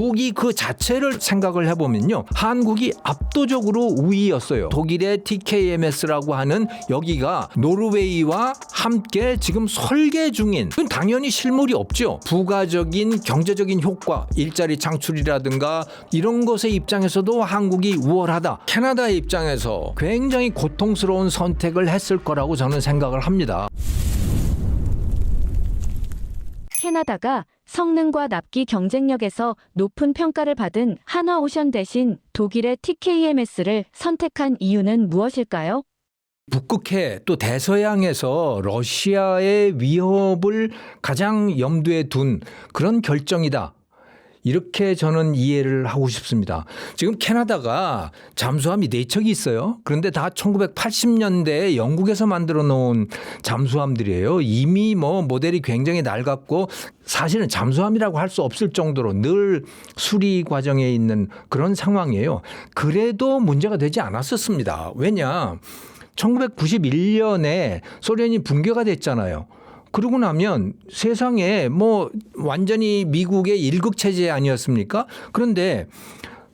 무기 그 자체를 생각을 해보면요, 한국이 압도적으로 우위였어요. 독일의 TKMS라고 하는 여기가 노르웨이와 함께 지금 설계 중인, 당연히 실물이 없죠. 부가적인 경제적인 효과, 일자리 창출이라든가 이런 것의 입장에서도 한국이 우월하다. 캐나다의 입장에서 굉장히 고통스러운 선택을 했을 거라고 저는 생각을 합니다. 캐나다가 성능과 납기 경쟁력에서 높은 평가를 받은 한화오션 대신 독일의 TKMS를 선택한 이유는 무엇일까요? 북극해 또 대서양에서 러시아의 위협을 가장 염두에 둔 그런 결정이다. 이렇게 저는 이해를 하고 싶습니다. 지금 캐나다가 잠수함이 4척이 있어요. 그런데 다 1980년대에 영국에서 만들어 놓은 잠수함들이에요. 이미 모델이 굉장히 낡았고 사실은 잠수함이라고 할 수 없을 정도로 늘 수리 과정에 있는 그런 상황이에요. 그래도 문제가 되지 않았었습니다. 왜냐? 1991년에 소련이 붕괴가 됐잖아요. 그러고 나면 세상에 완전히 미국의 일극 체제 아니었습니까? 그런데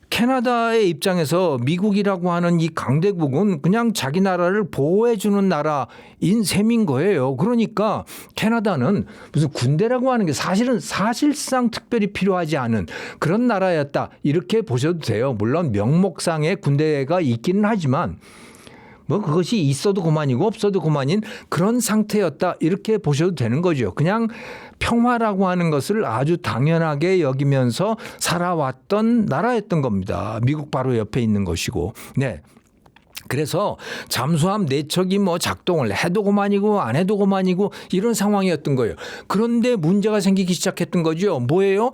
캐나다의 입장에서 미국이라고 하는 이 강대국은 그냥 자기 나라를 보호해 주는 나라인 셈인 거예요. 그러니까 캐나다는 무슨 군대라고 하는 게 사실상 특별히 필요하지 않은 그런 나라였다. 이렇게 보셔도 돼요. 물론 명목상의 군대가 있기는 하지만 그것이 있어도 그만이고 없어도 그만인 그런 상태였다. 이렇게 보셔도 되는 거죠. 그냥 평화라고 하는 것을 아주 당연하게 여기면서 살아왔던 나라였던 겁니다. 미국 바로 옆에 있는 것이고. 네. 그래서 잠수함 4척이 작동을 해도 그만이고 안 해도 그만이고 이런 상황이었던 거예요. 그런데 문제가 생기기 시작했던 거죠. 뭐예요?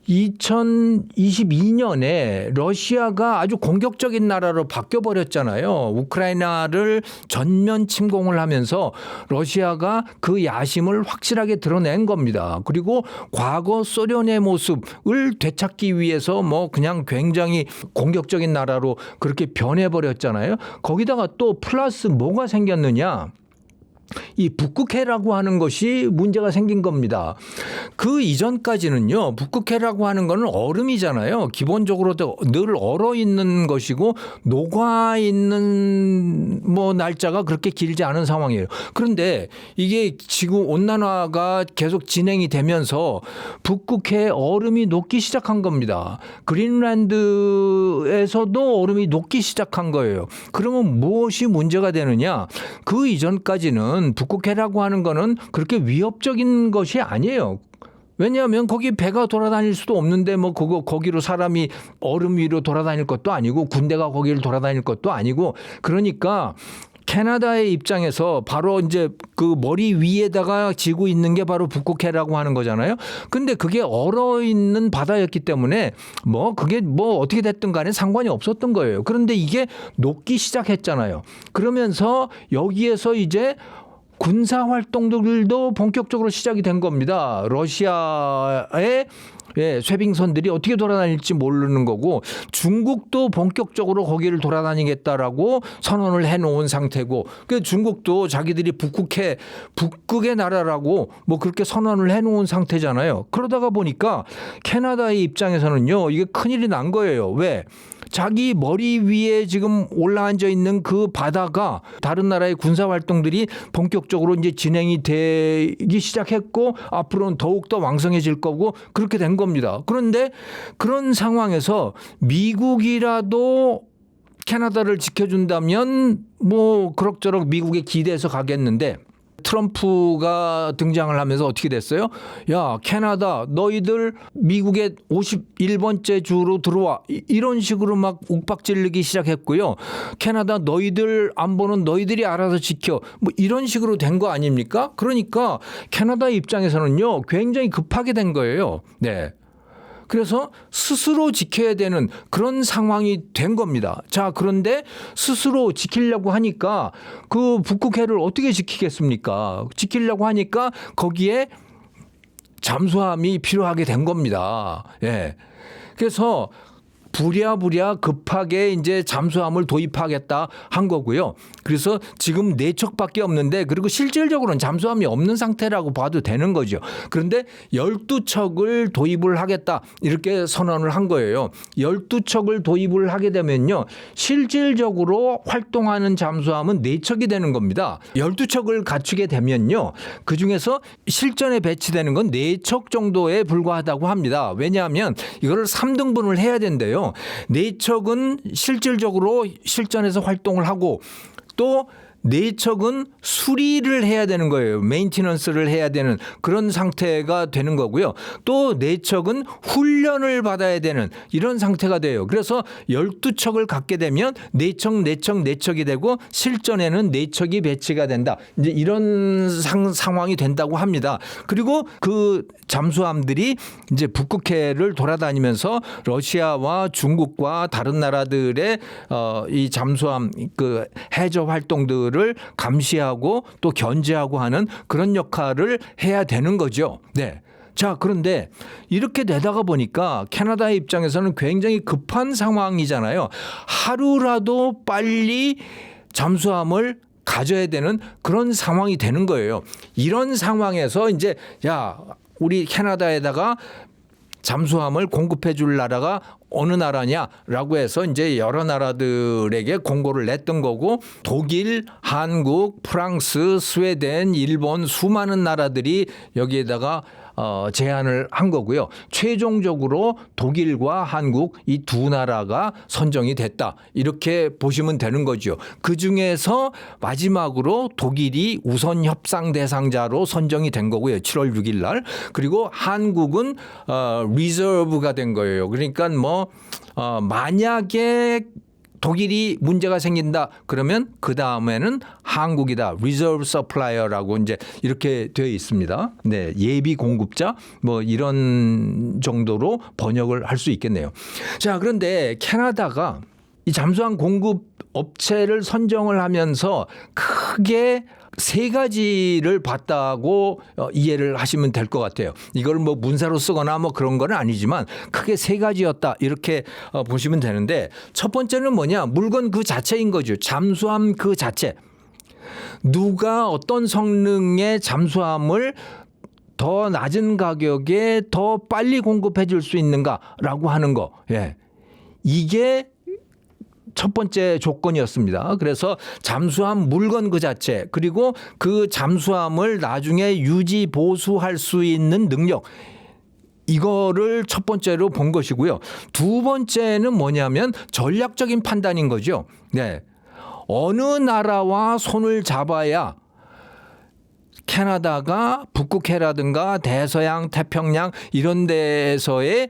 2022년에 러시아가 아주 공격적인 나라로 바뀌어버렸잖아요. 우크라이나를 전면 침공을 하면서 러시아가 그 야심을 확실하게 드러낸 겁니다. 그리고 과거 소련의 모습을 되찾기 위해서 그냥 굉장히 공격적인 나라로 그렇게 변해버렸잖아요. 거기다가 또 플러스 뭐가 생겼느냐. 이 북극해라고 하는 것이 문제가 생긴 겁니다. 그 이전까지는요, 북극해라고 하는 거는 얼음이잖아요. 기본적으로 늘 얼어 있는 것이고 녹아 있는 날짜가 그렇게 길지 않은 상황이에요. 그런데 이게 지구 온난화가 계속 진행이 되면서 북극해 얼음이 녹기 시작한 겁니다. 그린란드에서도 얼음이 녹기 시작한 거예요. 그러면 무엇이 문제가 되느냐? 그 이전까지는 북극해라고 하는 거는 그렇게 위협적인 것이 아니에요. 왜냐하면 거기 배가 돌아다닐 수도 없는데 거기로 사람이 얼음 위로 돌아다닐 것도 아니고 군대가 거기를 돌아다닐 것도 아니고 그러니까 캐나다의 입장에서 바로 이제 그 머리 위에다가 지고 있는 게 바로 북극해라고 하는 거잖아요. 근데 그게 얼어 있는 바다였기 때문에 그게 어떻게 됐든 간에 상관이 없었던 거예요. 그런데 이게 녹기 시작했잖아요. 그러면서 여기에서 이제 군사 활동들도 본격적으로 시작이 된 겁니다. 러시아의 쇄빙선들이 어떻게 돌아다닐지 모르는 거고 중국도 본격적으로 거기를 돌아다니겠다라고 선언을 해놓은 상태고 중국도 자기들이 북극의 나라라고 그렇게 선언을 해놓은 상태잖아요. 그러다가 보니까 캐나다의 입장에서는요, 이게 큰일이 난 거예요. 왜? 자기 머리 위에 지금 올라앉아 있는 그 바다가 다른 나라의 군사 활동들이 본격적으로 이제 진행이 되기 시작했고 앞으로는 더욱더 왕성해질 거고 그렇게 된 겁니다. 그런데 그런 상황에서 미국이라도 캐나다를 지켜준다면 그럭저럭 미국에 기대해서 가겠는데 트럼프가 등장을 하면서 어떻게 됐어요? 야, 캐나다 너희들 미국의 51번째 주로 들어와. 이런 식으로 막 욱박질르기 시작했고요. 캐나다 너희들 안보는 너희들이 알아서 지켜. 이런 식으로 된 거 아닙니까? 그러니까 캐나다 입장에서는요, 굉장히 급하게 된 거예요. 네. 그래서 스스로 지켜야 되는 그런 상황이 된 겁니다. 자, 그런데 스스로 지키려고 하니까 그 북극해를 어떻게 지키겠습니까? 지키려고 하니까 거기에 잠수함이 필요하게 된 겁니다. 예. 그래서 부랴부랴 급하게 이제 잠수함을 도입하겠다 한 거고요. 그래서 지금 4척밖에 없는데 그리고 실질적으로는 잠수함이 없는 상태라고 봐도 되는 거죠. 그런데 12척을 도입을 하겠다 이렇게 선언을 한 거예요. 12척을 도입을 하게 되면요. 실질적으로 활동하는 잠수함은 4척이 되는 겁니다. 12척을 갖추게 되면요. 그중에서 실전에 배치되는 건 4척 정도에 불과하다고 합니다. 왜냐하면 이거를 3등분을 해야 된대요. 4척은 실질적으로 실전에서 활동을 하고 또 4척은 수리를 해야 되는 거예요. 메인티넌스를 해야 되는 그런 상태가 되는 거고요. 또 4척은 훈련을 받아야 되는 이런 상태가 돼요. 그래서 12척을 갖게 되면 4척이 되고 실전에는 4척이 배치가 된다. 이제 이런 상황이 된다고 합니다. 그리고 그 잠수함들이 이제 북극해를 돌아다니면서 러시아와 중국과 다른 나라들의 이 잠수함 그 해저 활동들을 감시하고 또 견제하고 하는 그런 역할을 해야 되는 거죠. 네. 자, 그런데 이렇게 되다가 보니까 캐나다의 입장에서는 굉장히 급한 상황이잖아요. 하루라도 빨리 잠수함을 가져야 되는 그런 상황이 되는 거예요. 이런 상황에서 이제 야, 우리 캐나다에다가 잠수함을 공급해 줄 나라가 어느 나라냐라고 해서 이제 여러 나라들에게 공고를 냈던 거고 독일, 한국, 프랑스, 스웨덴, 일본 수많은 나라들이 여기에다가 제안을 한 거고요. 최종적으로 독일과 한국 이 두 나라가 선정이 됐다. 이렇게 보시면 되는 거죠. 그중에서 마지막으로 독일이 우선 협상 대상자로 선정이 된 거고요. 7월 6일 날. 그리고 한국은 리저브가 된 거예요. 그러니까 만약에 독일이 문제가 생긴다 그러면 그 다음에는 한국이다. 리저브 서플라이어라고 이제 이렇게 되어 있습니다. 네, 예비 공급자 뭐 이런 정도로 번역을 할 수 있겠네요. 자, 그런데 캐나다가 이 잠수함 공급 업체를 선정을 하면서 크게 3가지를 봤다고 이해를 하시면 될 것 같아요. 이걸 뭐 문사로 쓰거나 뭐 그런 건 아니지만 크게 3가지였다 이렇게 보시면 되는데 첫 번째는 뭐냐? 물건 그 자체인 거죠. 잠수함 그 자체. 누가 어떤 성능의 잠수함을 더 낮은 가격에 더 빨리 공급해 줄 수 있는가라고 하는 거. 예. 이게 첫 번째 조건이었습니다. 그래서 잠수함 물건 그 자체 그리고 그 잠수함을 나중에 유지 보수할 수 있는 능력 이거를 첫 번째로 본 것이고요. 두 번째는 뭐냐면 전략적인 판단인 거죠. 네. 어느 나라와 손을 잡아야 캐나다가 북극해라든가 대서양, 태평양 이런 데에서의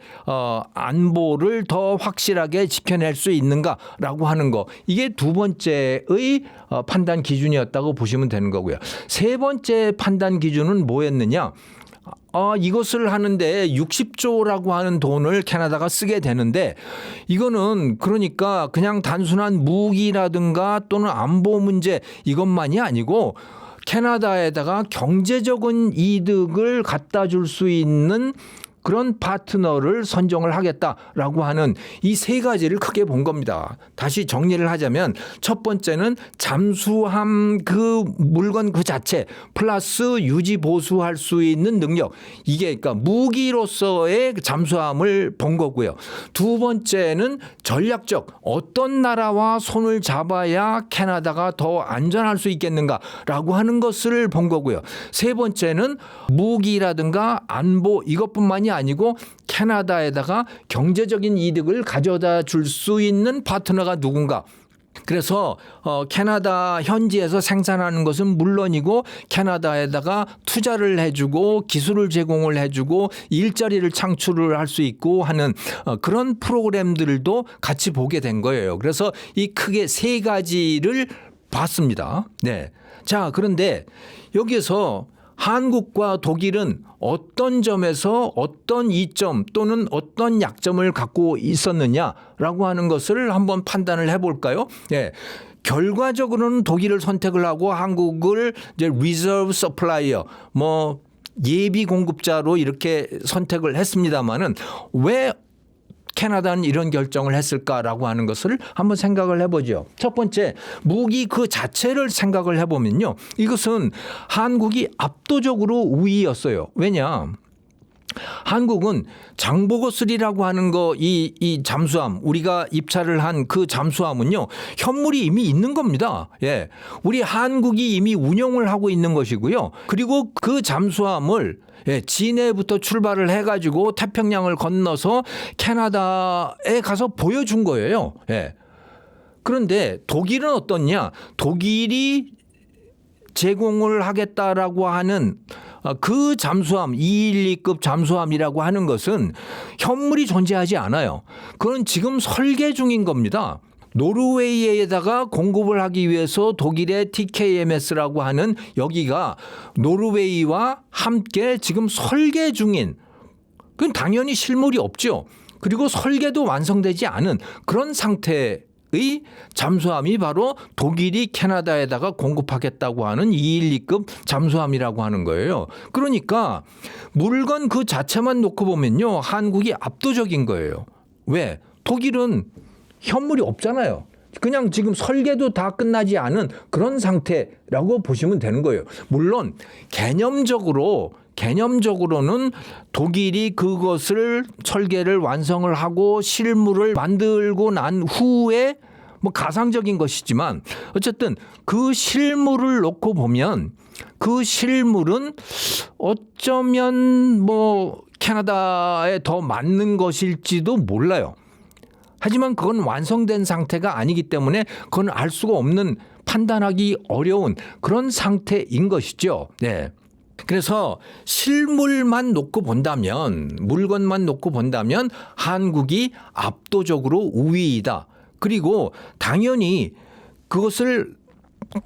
안보를 더 확실하게 지켜낼 수 있는가라고 하는 거. 이게 두 번째의 판단 기준이었다고 보시면 되는 거고요. 세 번째 판단 기준은 뭐였느냐? 이것을 하는데 60조라고 하는 돈을 캐나다가 쓰게 되는데 이거는 그러니까 그냥 단순한 무기라든가 또는 안보 문제 이것만이 아니고 캐나다에다가 경제적인 이득을 갖다 줄 수 있는 그런 파트너를 선정을 하겠다라고 하는 이 3가지를 크게 본 겁니다. 다시 정리를 하자면 첫 번째는 잠수함 그 물건 그 자체 플러스 유지 보수할 수 있는 능력 이게 그러니까 무기로서의 잠수함을 본 거고요. 두 번째는 전략적 어떤 나라와 손을 잡아야 캐나다가 더 안전할 수 있겠는가라고 하는 것을 본 거고요. 세 번째는 무기라든가 안보 이것뿐만이 아니고 캐나다에다가 경제적인 이득을 가져다 줄 수 있는 파트너가 누군가. 그래서 캐나다 현지에서 생산하는 것은 물론이고 캐나다에다가 투자를 해주고 기술을 제공을 해주고 일자리를 창출을 할 수 있고 하는 그런 프로그램들도 같이 보게 된 거예요. 그래서 이 크게 3가지를 봤습니다. 네. 자, 그런데 여기에서 한국과 독일은 어떤 점에서 어떤 이점 또는 어떤 약점을 갖고 있었느냐라고 하는 것을 한번 판단을 해볼까요? 예. 결과적으로는 독일을 선택을 하고 한국을 이제 reserve supplier 예비 공급자로 이렇게 선택을 했습니다만은 왜 캐나다는 이런 결정을 했을까라고 하는 것을 한번 생각을 해보죠. 첫 번째, 무기 그 자체를 생각을 해보면요. 이것은 한국이 압도적으로 우위였어요. 왜냐? 한국은 장보고3라고 하는 거, 이 잠수함, 우리가 입찰을 한 그 잠수함은요, 현물이 이미 있는 겁니다. 예. 우리 한국이 이미 운영을 하고 있는 것이고요. 그리고 그 잠수함을 진해부터 출발을 해가지고 태평양을 건너서 캐나다에 가서 보여준 거예요. 예. 그런데 독일은 어떻냐? 독일이 제공을 하겠다라고 하는 그 잠수함 212급 잠수함이라고 하는 것은 현물이 존재하지 않아요. 그건 지금 설계 중인 겁니다. 노르웨이에다가 공급을 하기 위해서 독일의 TKMS라고 하는 여기가 노르웨이와 함께 지금 설계 중인, 그건 당연히 실물이 없죠. 그리고 설계도 완성되지 않은 그런 상태의 잠수함이 바로 독일이 캐나다에다가 공급하겠다고 하는 212급 잠수함이라고 하는 거예요. 그러니까 물건 그 자체만 놓고 보면요, 한국이 압도적인 거예요. 왜? 독일은 현물이 없잖아요. 그냥 지금 설계도 다 끝나지 않은 그런 상태라고 보시면 되는 거예요. 물론 개념적으로는 독일이 그것을 설계를 완성을 하고 실물을 만들고 난 후에 뭐 가상적인 것이지만 어쨌든 그 실물을 놓고 보면 그 실물은 어쩌면 뭐 캐나다에 더 맞는 것일지도 몰라요. 하지만 그건 완성된 상태가 아니기 때문에 그건 알 수가 없는, 판단하기 어려운 그런 상태인 것이죠. 네. 그래서 실물만 놓고 본다면, 물건만 놓고 본다면 한국이 압도적으로 우위이다. 그리고 당연히 그것을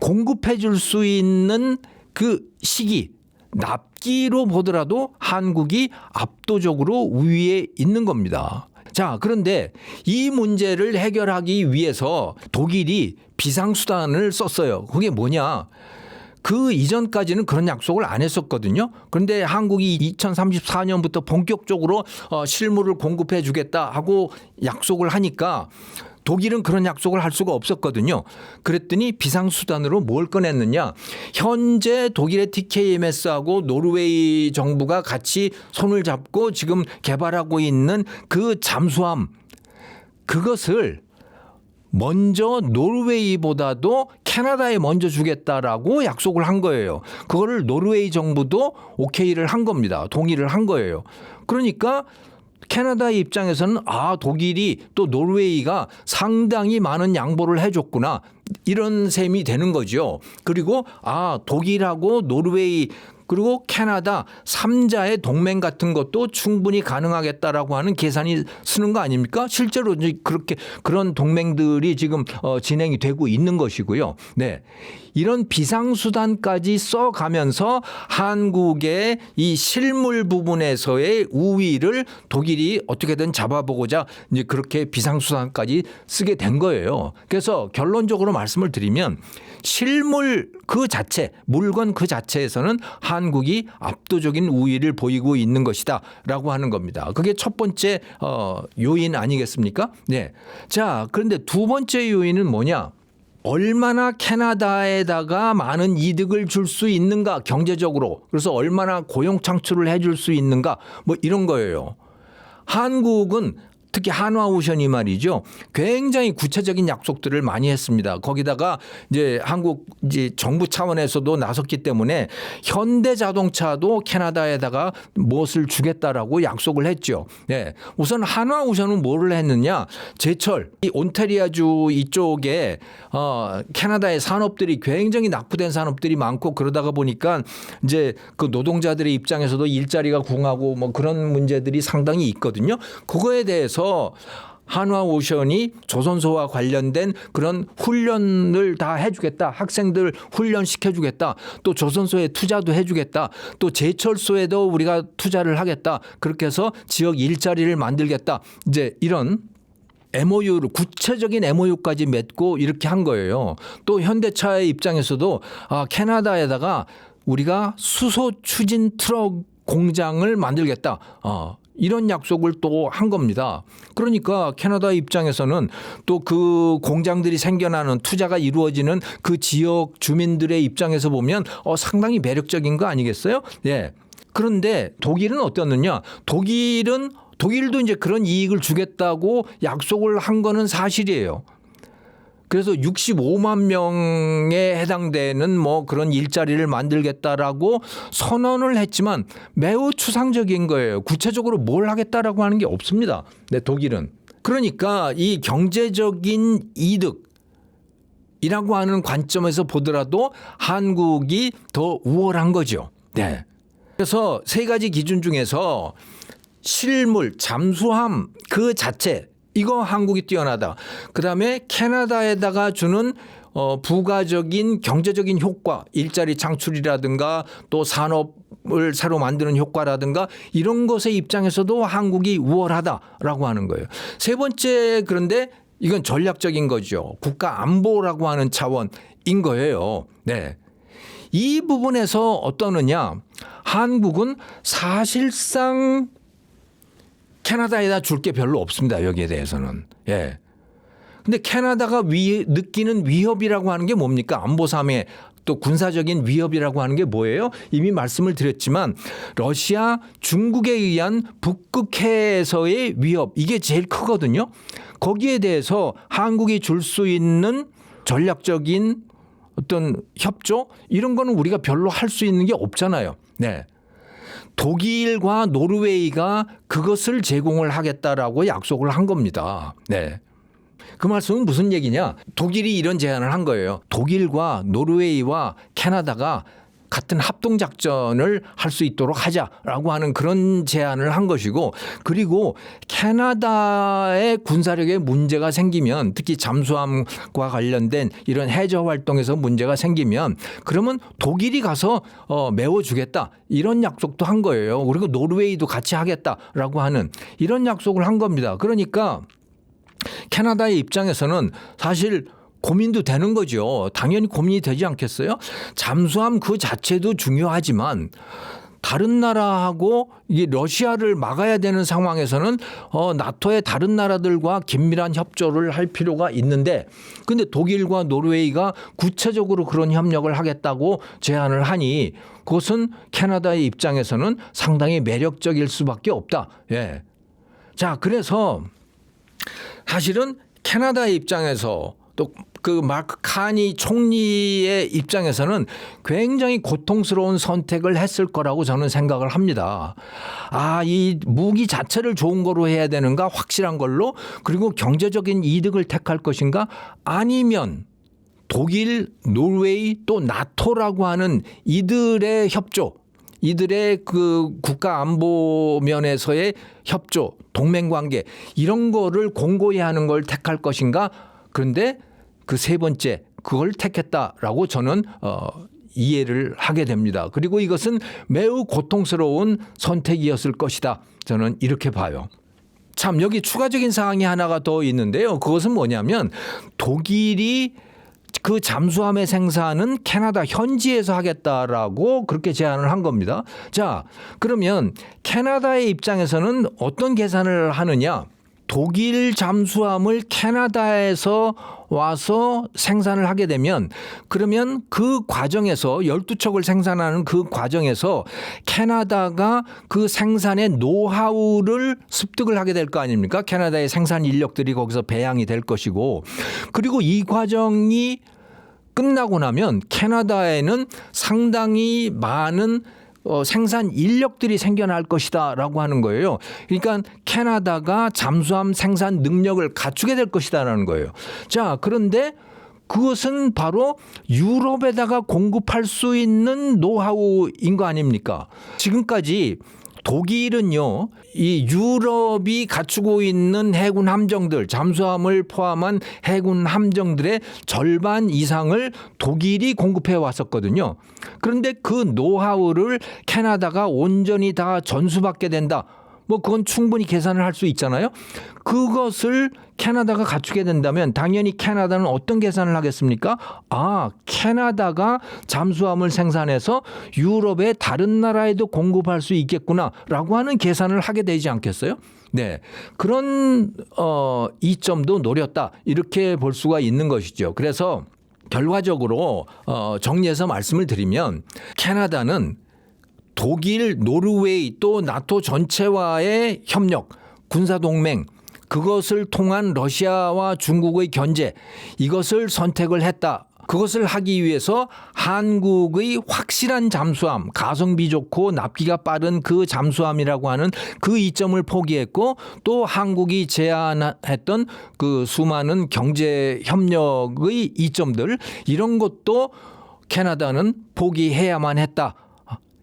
공급해 줄 수 있는 그 시기, 납기로 보더라도 한국이 압도적으로 우위에 있는 겁니다. 자, 그런데 이 문제를 해결하기 위해서 독일이 비상수단을 썼어요. 그게 뭐냐? 그 이전까지는 그런 약속을 안 했었거든요. 그런데 한국이 2034년부터 본격적으로 실물을 공급해 주겠다 하고 약속을 하니까 독일은 그런 약속을 할 수가 없었거든요. 그랬더니 비상수단으로 뭘 꺼냈느냐. 현재 독일의 TKMS하고 노르웨이 정부가 같이 손을 잡고 지금 개발하고 있는 그 잠수함, 그것을 먼저 노르웨이보다도 캐나다에 먼저 주겠다라고 약속을 한 거예요. 그거를 노르웨이 정부도 오케이를 한 겁니다. 동의를 한 거예요. 그러니까 캐나다 입장에서는 독일이 또 노르웨이가 상당히 많은 양보를 해줬구나, 이런 셈이 되는 거죠. 그리고 독일하고 노르웨이 그리고 캐나다 3자의 동맹 같은 것도 충분히 가능하겠다라고 하는 계산이 쓰는 거 아닙니까? 실제로 그렇게 그런 동맹들이 지금 진행이 되고 있는 것이고요. 네. 이런 비상수단까지 써가면서 한국의 이 실물 부분에서의 우위를 독일이 어떻게든 잡아보고자 이제 그렇게 비상수단까지 쓰게 된 거예요. 그래서 결론적으로 말씀을 드리면 실물 그 자체, 물건 그 자체에서는 한국이 압도적인 우위를 보이고 있는 것이다라고 하는 겁니다. 그게 첫 번째 요인 아니겠습니까? 네. 자, 그런데 두 번째 요인은 뭐냐? 얼마나 캐나다에다가 많은 이득을 줄 수 있는가, 경제적으로. 그래서 얼마나 고용 창출을 해줄 수 있는가, 뭐 이런 거예요. 한국은 특히 한화오션이 말이죠, 굉장히 구체적인 약속들을 많이 했습니다. 거기다가 이제 한국 이제 정부 차원에서도 나섰기 때문에 현대자동차도 캐나다에다가 무엇을 주겠다라고 약속을 했죠. 네. 우선 한화오션은 뭐를 했느냐? 제철, 이 온타리아주 이쪽에 캐나다의 산업들이 굉장히 낙후된 산업들이 많고, 그러다가 보니까 이제 그 노동자들의 입장에서도 일자리가 궁하고 뭐 그런 문제들이 상당히 있거든요. 그거에 대해서 한화오션이 조선소와 관련된 그런 훈련을 다 해주겠다. 학생들 훈련시켜주겠다. 또 조선소에 투자도 해주겠다. 또 제철소에도 우리가 투자를 하겠다. 그렇게 해서 지역 일자리를 만들겠다. 이제 이런 MOU를, 구체적인 MOU까지 맺고 이렇게 한 거예요. 또 현대차의 입장에서도 캐나다에다가 우리가 수소 추진 트럭 공장을 만들겠다. 이런 약속을 또 한 겁니다. 그러니까 캐나다 입장에서는 또 그 공장들이 생겨나는 투자가 이루어지는 그 지역 주민들의 입장에서 보면 상당히 매력적인 거 아니겠어요? 예. 그런데 독일은 어떻느냐? 독일도 이제 그런 이익을 주겠다고 약속을 한 거는 사실이에요. 그래서 65만 명에 해당되는 뭐 그런 일자리를 만들겠다라고 선언을 했지만 매우 추상적인 거예요. 구체적으로 뭘 하겠다라고 하는 게 없습니다. 네, 독일은. 그러니까 이 경제적인 이득이라고 하는 관점에서 보더라도 한국이 더 우월한 거죠. 네. 그래서 세 가지 기준 중에서 실물, 잠수함 그 자체 이거 한국이 뛰어나다. 그다음에 캐나다에다가 주는 부가적인 경제적인 효과, 일자리 창출이라든가 또 산업을 새로 만드는 효과라든가 이런 것의 입장에서도 한국이 우월하다라고 하는 거예요. 세 번째 그런데 이건 전략적인 거죠. 국가 안보라고 하는 차원인 거예요. 네. 이 부분에서 어떠느냐? 한국은 사실상 캐나다에다 줄 게 별로 없습니다. 여기에 대해서는. 예. 근데 캐나다가 느끼는 위협이라고 하는 게 뭡니까? 안보상의 또 군사적인 위협이라고 하는 게 뭐예요? 이미 말씀을 드렸지만 러시아, 중국에 의한 북극해에서의 위협 이게 제일 크거든요. 거기에 대해서 한국이 줄 수 있는 전략적인 어떤 협조 이런 거는 우리가 별로 할 수 있는 게 없잖아요. 네. 독일과 노르웨이가 그것을 제공을 하겠다라고 약속을 한 겁니다. 네. 그 말씀은 무슨 얘기냐? 독일이 이런 제안을 한 거예요. 독일과 노르웨이와 캐나다가 같은 합동작전을 할 수 있도록 하자라고 하는 그런 제안을 한 것이고 그리고 캐나다의 군사력에 문제가 생기면 특히 잠수함과 관련된 이런 해저 활동에서 문제가 생기면 그러면 독일이 가서 메워주겠다 이런 약속도 한 거예요. 그리고 노르웨이도 같이 하겠다라고 하는 이런 약속을 한 겁니다. 그러니까 캐나다의 입장에서는 사실 고민도 되는 거죠. 당연히 고민이 되지 않겠어요? 잠수함 그 자체도 중요하지만 다른 나라하고 이 러시아를 막아야 되는 상황에서는 나토의 다른 나라들과 긴밀한 협조를 할 필요가 있는데 근데 독일과 노르웨이가 구체적으로 그런 협력을 하겠다고 제안을 하니 그것은 캐나다의 입장에서는 상당히 매력적일 수밖에 없다. 예. 자, 그래서 사실은 캐나다의 입장에서 또 그 마크 카니 총리의 입장에서는 굉장히 고통스러운 선택을 했을 거라고 저는 생각을 합니다. 이 무기 자체를 좋은 거로 해야 되는가 확실한 걸로 그리고 경제적인 이득을 택할 것인가 아니면 독일, 노르웨이 또 나토라고 하는 이들의 협조 이들의 그 국가 안보 면에서의 협조, 동맹 관계 이런 거를 공고히 하는 걸 택할 것인가 그런데 그 세 번째 그걸 택했다라고 저는 이해를 하게 됩니다. 그리고 이것은 매우 고통스러운 선택이었을 것이다. 저는 이렇게 봐요. 참 여기 추가적인 사항이 하나가 더 있는데요. 그것은 뭐냐면 독일이 그 잠수함의 생산은 캐나다 현지에서 하겠다라고 그렇게 제안을 한 겁니다. 자, 그러면 캐나다의 입장에서는 어떤 계산을 하느냐? 독일 잠수함을 캐나다에서 와서 생산을 하게 되면 그러면 그 과정에서 12척을 생산하는 그 과정에서 캐나다가 그 생산의 노하우를 습득을 하게 될 거 아닙니까? 캐나다의 생산 인력들이 거기서 배양이 될 것이고 그리고 이 과정이 끝나고 나면 캐나다에는 상당히 많은 생산 인력들이 생겨날 것이다라고 하는 거예요. 그러니까 캐나다가 잠수함 생산 능력을 갖추게 될 것이다라는 거예요. 자, 그런데 그것은 바로 유럽에다가 공급할 수 있는 노하우인 거 아닙니까? 지금까지 독일은요, 이 유럽이 갖추고 있는 해군 함정들, 잠수함을 포함한 해군 함정들의 절반 이상을 독일이 공급해 왔었거든요. 그런데 그 노하우를 캐나다가 온전히 다 전수받게 된다. 뭐 그건 충분히 계산을 할 수 있잖아요. 그것을 캐나다가 갖추게 된다면 당연히 캐나다는 어떤 계산을 하겠습니까? 캐나다가 잠수함을 생산해서 유럽의 다른 나라에도 공급할 수 있겠구나라고 하는 계산을 하게 되지 않겠어요? 네, 그런 이점도 노렸다 이렇게 볼 수가 있는 것이죠. 그래서 결과적으로 정리해서 말씀을 드리면 캐나다는 독일, 노르웨이 또 나토 전체와의 협력, 군사동맹 그것을 통한 러시아와 중국의 견제 이것을 선택을 했다. 그것을 하기 위해서 한국의 확실한 잠수함, 가성비 좋고 납기가 빠른 그 잠수함이라고 하는 그 이점을 포기했고 또 한국이 제안했던 그 수많은 경제 협력의 이점들 이런 것도 캐나다는 포기해야만 했다.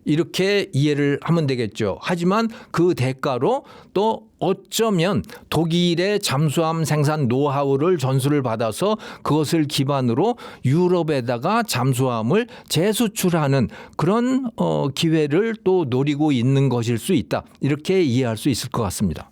이렇게 이해를 하면 되겠죠. 하지만 그 대가로 또 어쩌면 독일의 잠수함 생산 노하우를 전수를 받아서 그것을 기반으로 유럽에다가 잠수함을 재수출하는 그런 기회를 또 노리고 있는 것일 수 있다. 이렇게 이해할 수 있을 것 같습니다.